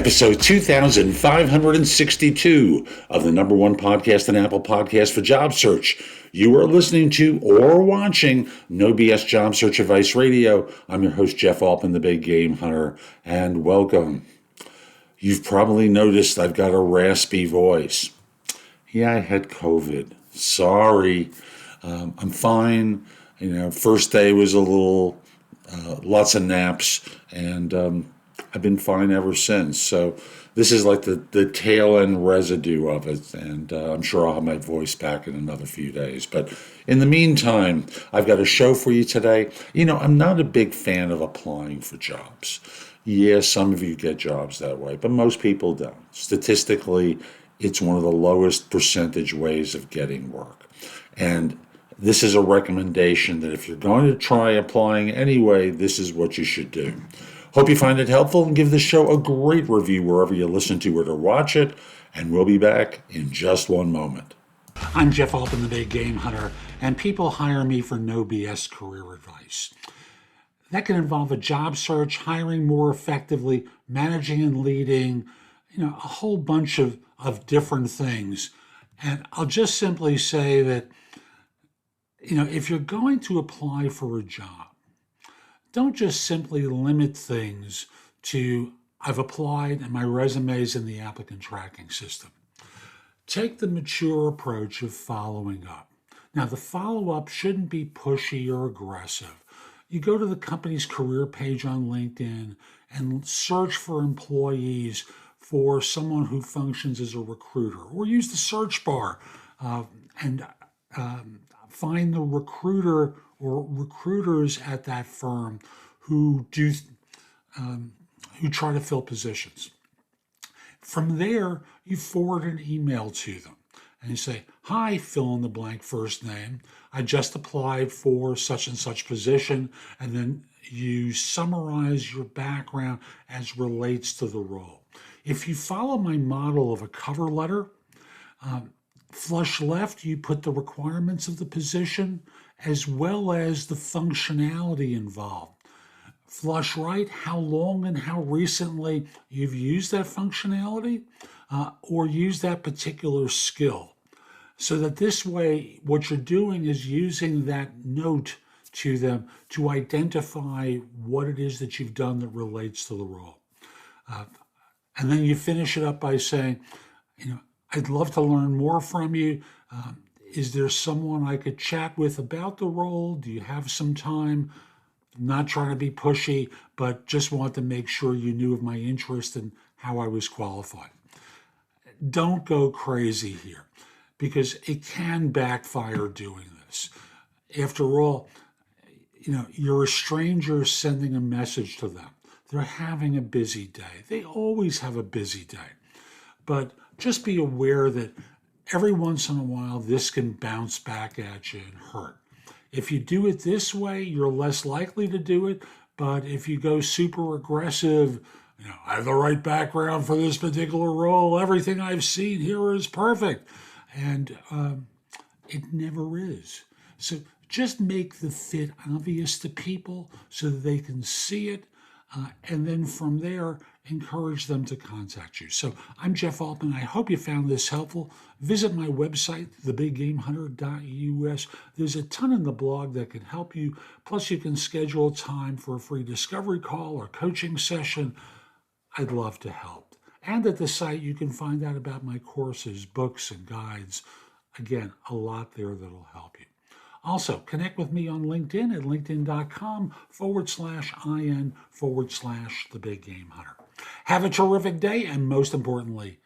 Episode 2562 of the number one podcast and Apple Podcast for job search. You are listening to or watching No BS Job Search Advice Radio. I'm your host, Jeff Altman, the Big Game Hunter, and welcome. You've probably noticed I've got a raspy voice. Yeah, I had COVID. Sorry. I'm fine. First day was a little, lots of naps, and I've been fine ever since. So this is like the tail end residue of it, and I'm sure I'll have my voice back in another few days. But in the meantime, I've got a show for you today. I'm not a big fan of applying for jobs. Yeah, some of you get jobs that way, but most people don't. Statistically, it's one of the lowest percentage ways of getting work. And this is a recommendation that if you're going to try applying anyway, this is what you should do. Hope you find it helpful and give this show a great review wherever you listen to it or watch it. And we'll be back in just one moment. I'm Jeff Altman, the Big Game Hunter, and people hire me for no BS career advice. That can involve a job search, hiring more effectively, managing and leading, a whole bunch of different things. And I'll just simply say that, if you're going to apply for a job, don't just simply limit things to, I've applied and my resume's in the applicant tracking system. Take the mature approach of following up. Now, the follow-up shouldn't be pushy or aggressive. You go to the company's career page on LinkedIn and search for employees for someone who functions as a recruiter, or use the search bar and find the recruiter or recruiters at that firm who try to fill positions. From there, you forward an email to them and you say, "Hi, fill in the blank first name. I just applied for such and such position," and then you summarize your background as relates to the role. If you follow my model of a cover letter, flush left, you put the requirements of the position as well as the functionality involved. Flush right, how long and how recently you've used that functionality or used that particular skill. So that this way, what you're doing is using that note to them to identify what it is that you've done that relates to the role. And then you finish it up by saying, I'd love to learn more from you. Is there someone I could chat with about the role? Do you have some time? I'm not trying to be pushy, but just want to make sure you knew of my interest and how I was qualified. Don't go crazy here, because it can backfire doing this. After all, you're a stranger sending a message to them. They're having a busy day. They always have a busy day. But just be aware that every once in a while, this can bounce back at you and hurt. If you do it this way, you're less likely to do it. But if you go super aggressive, I have the right background for this particular role. Everything I've seen here is perfect. And it never is. So just make the fit obvious to people so that they can see it. And then from there, encourage them to contact you. So I'm Jeff Altman. I hope you found this helpful. Visit my website, thebiggamehunter.us. There's a ton in the blog that can help you. Plus, you can schedule time for a free discovery call or coaching session. I'd love to help. And at the site, you can find out about my courses, books, and guides. Again, a lot there that'll help you. Also, connect with me on LinkedIn at linkedin.com/IN/The Big Game Hunter. Have a terrific day, and most importantly,